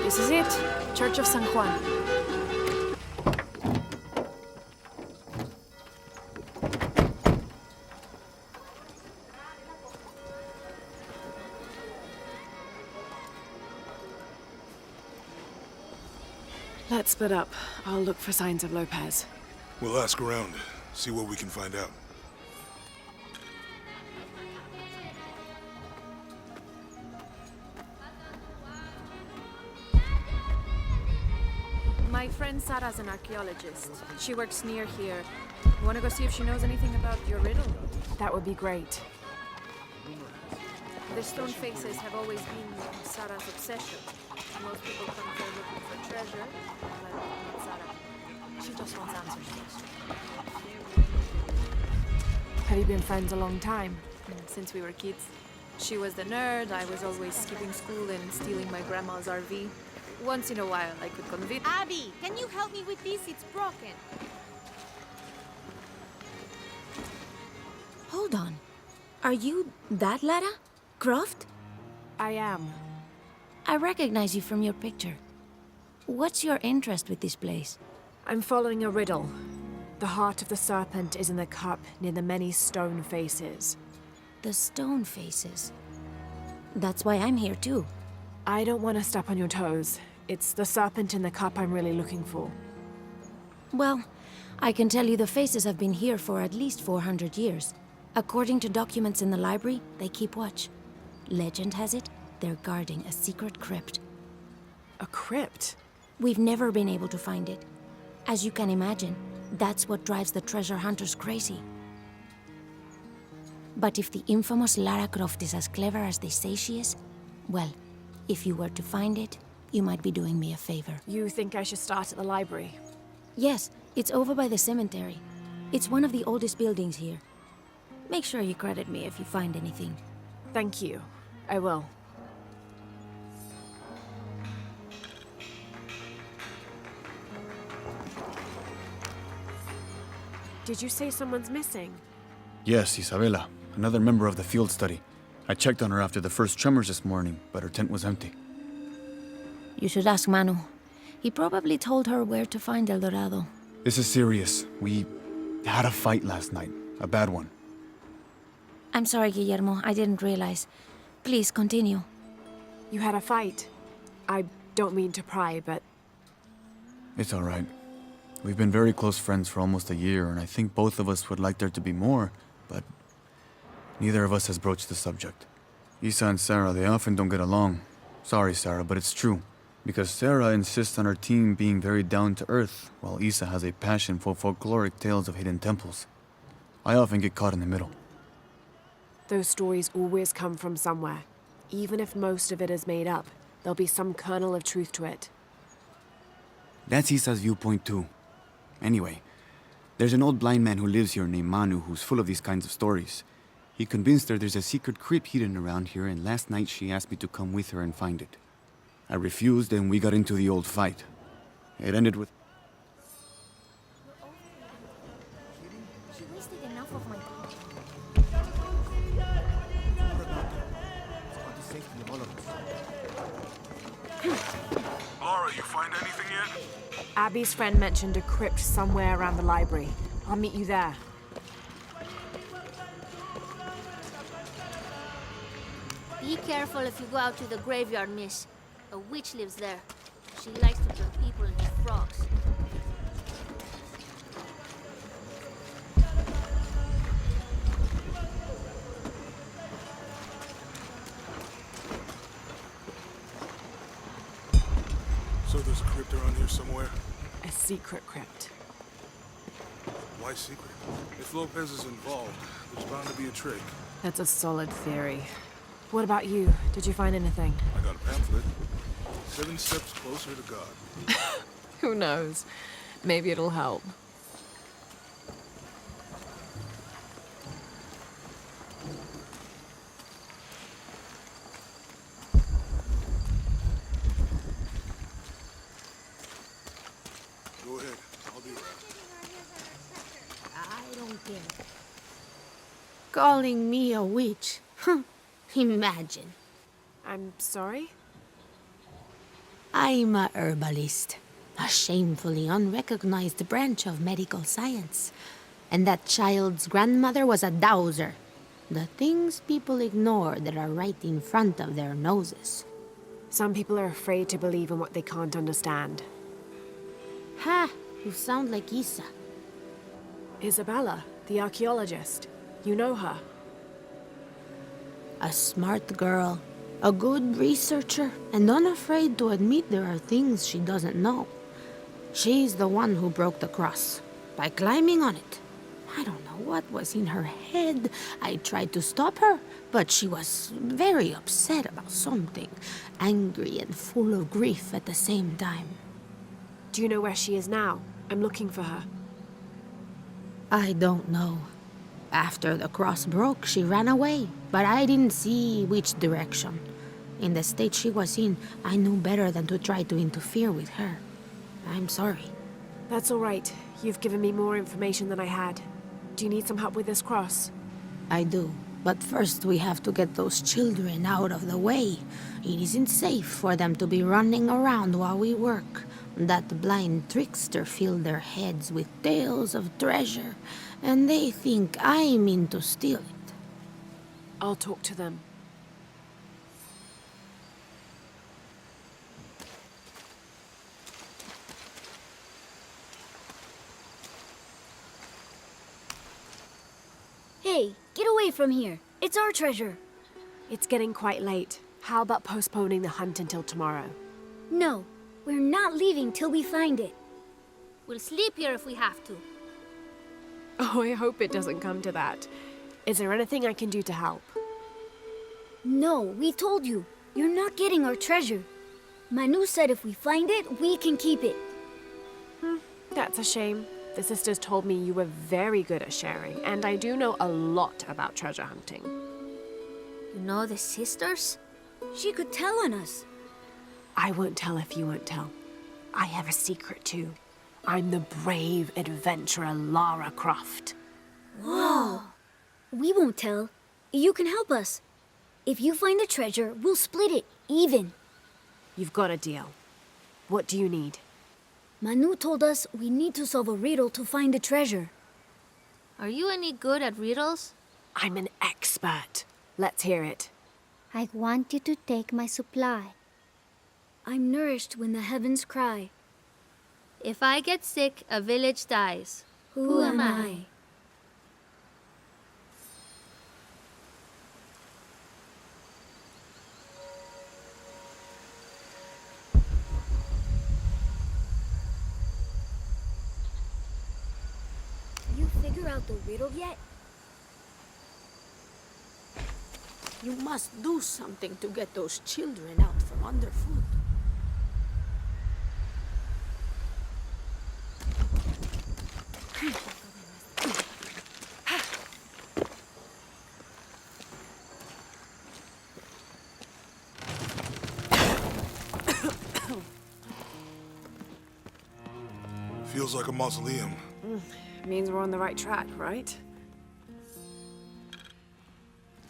This is it. Church of San Juan. Let's split up. I'll look for signs of Lopez. We'll ask around, see what we can find out. My friend Sarah's an archaeologist. She works near here. You wanna go see if she knows anything about your riddle? That would be great. The stone faces have always been Sarah's obsession. Most people come here looking for treasure, but not Sarah. She just wants answers. Have you been friends a long time? Since we were kids. She was the nerd, I was always skipping school and stealing my grandma's RV. Once in a while, I could convince... Abby, can you help me with this? It's broken. Hold on. Are you that Lara? Croft? I am. I recognize you from your picture. What's your interest with this place? I'm following a riddle. The heart of the serpent is in the cup near the many stone faces. The stone faces. That's why I'm here too. I don't want to step on your toes. It's the serpent in the cup I'm really looking for. Well, I can tell you the faces have been here for at least 400 years. According to documents in the library, they keep watch. Legend has it, they're guarding a secret crypt. A crypt? We've never been able to find it. As you can imagine, that's what drives the treasure hunters crazy. But if the infamous Lara Croft is as clever as they say she is, well, if you were to find it, you might be doing me a favor. You think I should start at the library? Yes, it's over by the cemetery. It's one of the oldest buildings here. Make sure you credit me if you find anything. Thank you. I will. Did you say someone's missing? Yes, Isabela, another member of the field study. I checked on her after the first tremors this morning, but her tent was empty. You should ask Manu. He probably told her where to find El Dorado. This is serious. We had a fight last night. A bad one. I'm sorry, Guillermo. I didn't realize. Please, continue. You had a fight. I don't mean to pry, but... It's all right. We've been very close friends for almost a year, and I think both of us would like there to be more, but neither of us has broached the subject. Isa and Sarah, they often don't get along. Sorry, Sarah, but it's true. Because Sarah insists on her team being very down-to-earth, while Isa has a passion for folkloric tales of hidden temples. I often get caught in the middle. Those stories always come from somewhere. Even if most of it is made up, there'll be some kernel of truth to it. That's Isa's viewpoint too. Anyway, there's an old blind man who lives here named Manu who's full of these kinds of stories. He convinced her there's a secret crypt hidden around here, and last night she asked me to come with her and find it. I refused, and we got into the old fight. It ended with... She wasted enough of my time. Laura, you find anything yet? Abby's friend mentioned a crypt somewhere around the library. I'll meet you there. Be careful if you go out to the graveyard, miss. A witch lives there. She likes to turn people into frogs. So there's a crypt around here somewhere? A secret crypt. Why secret? If Lopez is involved, there's bound to be a trick. That's a solid theory. What about you? Did you find anything? I got a pamphlet. 7 steps closer to God. Who knows? Maybe it'll help. Go ahead. I'll be around. I don't get it. Calling me a witch. Imagine. I'm sorry? I'm a herbalist, a shamefully unrecognized branch of medical science. And that child's grandmother was a dowser. The things people ignore that are right in front of their noses. Some people are afraid to believe in what they can't understand. Ha! You sound like Isa. Isabella, the archaeologist. You know her. A smart girl, a good researcher, and unafraid to admit there are things she doesn't know. She's the one who broke the cross, by climbing on it. I don't know what was in her head. I tried to stop her, but she was very upset about something, angry and full of grief at the same time. Do you know where she is now? I'm looking for her. I don't know. After the cross broke, she ran away, but I didn't see which direction. In the state she was in, I knew better than to try to interfere with her. I'm sorry. That's all right. You've given me more information than I had. Do you need some help with this cross? I do. But first we have to get those children out of the way. It isn't safe for them to be running around while we work. That blind trickster filled their heads with tales of treasure, and they think I mean to steal it. I'll talk to them. Hey, get away from here. It's our treasure. It's getting quite late. How about postponing the hunt until tomorrow? No, we're not leaving till we find it. We'll sleep here if we have to. Oh, I hope it doesn't come to that. Is there anything I can do to help? No, we told you. You're not getting our treasure. Manu said if we find it, we can keep it. That's a shame. The sisters told me you were very good at sharing, and I do know a lot about treasure hunting. You know the sisters? She could tell on us. I won't tell if you won't tell. I have a secret too. I'm the brave adventurer Lara Croft. Whoa! We won't tell. You can help us. If you find the treasure, we'll split it, even. You've got a deal. What do you need? Manu told us we need to solve a riddle to find the treasure. Are you any good at riddles? I'm an expert. Let's hear it. I want you to take my supply. I'm nourished when the heavens cry. If I get sick, a village dies. Who am I? You figure out the riddle yet? You must do something to get those children out from underfoot. Feels like a mausoleum. Means we're on the right track, right?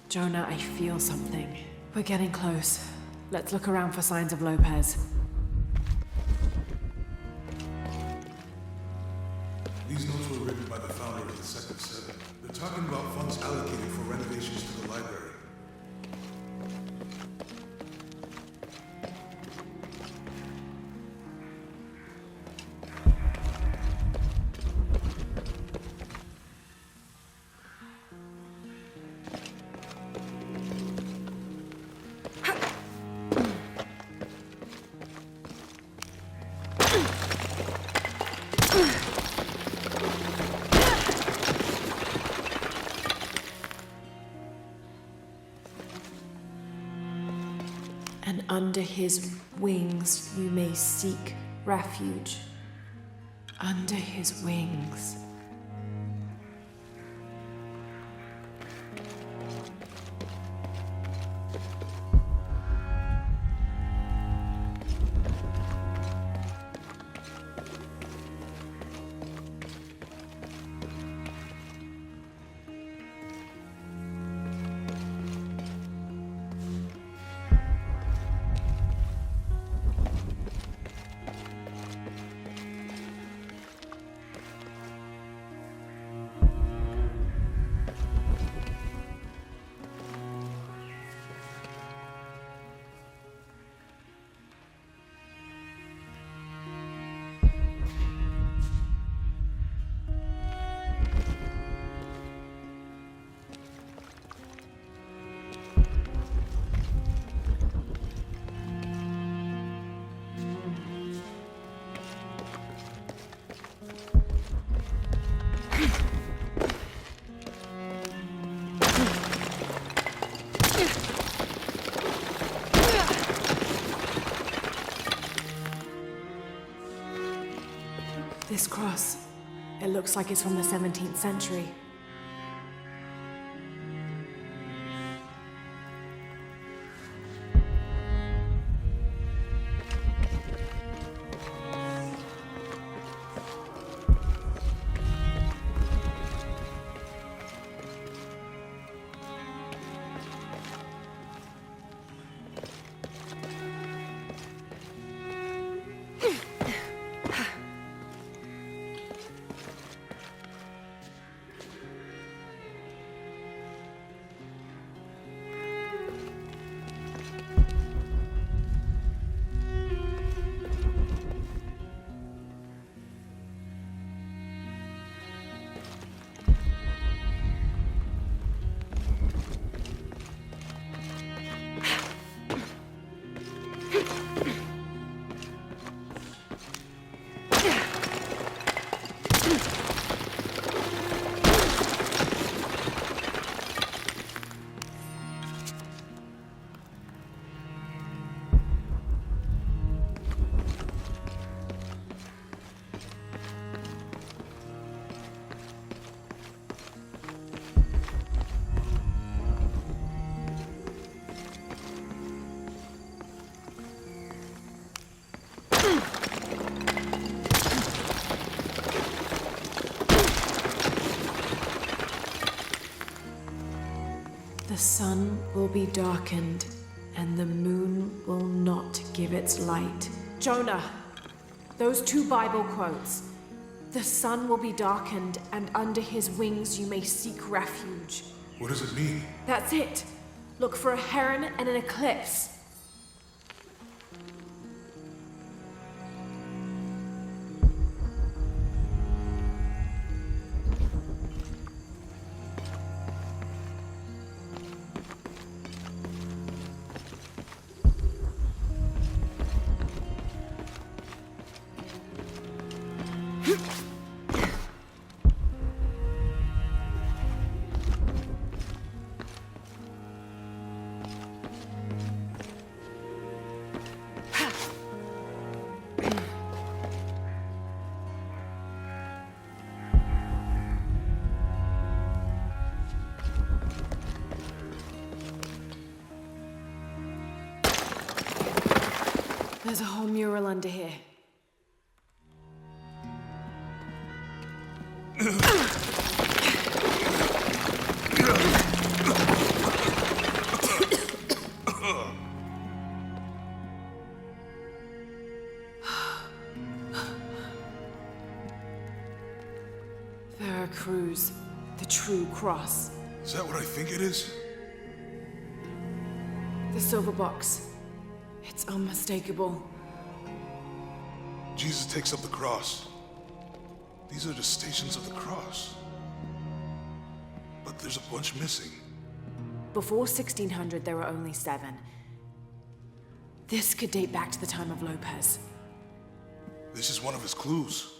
Jonah, I feel something. We're getting close. Let's look around for signs of Lopez. These notes were written by the founder of the Second Seven. They're talking about funds allocated for renovations to the library. And under his wings you may seek refuge. Under his wings. This cross, it looks like it's from the 17th century. The sun will be darkened, and the moon will not give its light. Jonah, those 2 Bible quotes. The sun will be darkened, and under his wings you may seek refuge. What does it mean? That's it. Look for a heron and an eclipse. There's a whole mural under here. Veracruz, the true cross. Is that what I think it is? The silver box. It's unmistakable. Jesus takes up the cross. These are the stations of the cross. But there's a bunch missing. Before 1600, there were only 7. This could date back to the time of Lopez. This is one of his clues.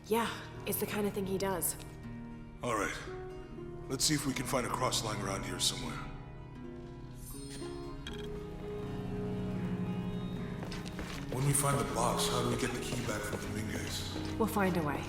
Yeah, it's the kind of thing he does. All right. Let's see if we can find a cross lying around here somewhere. When we find the box, how do we get the key back from Dominguez? We'll find a way.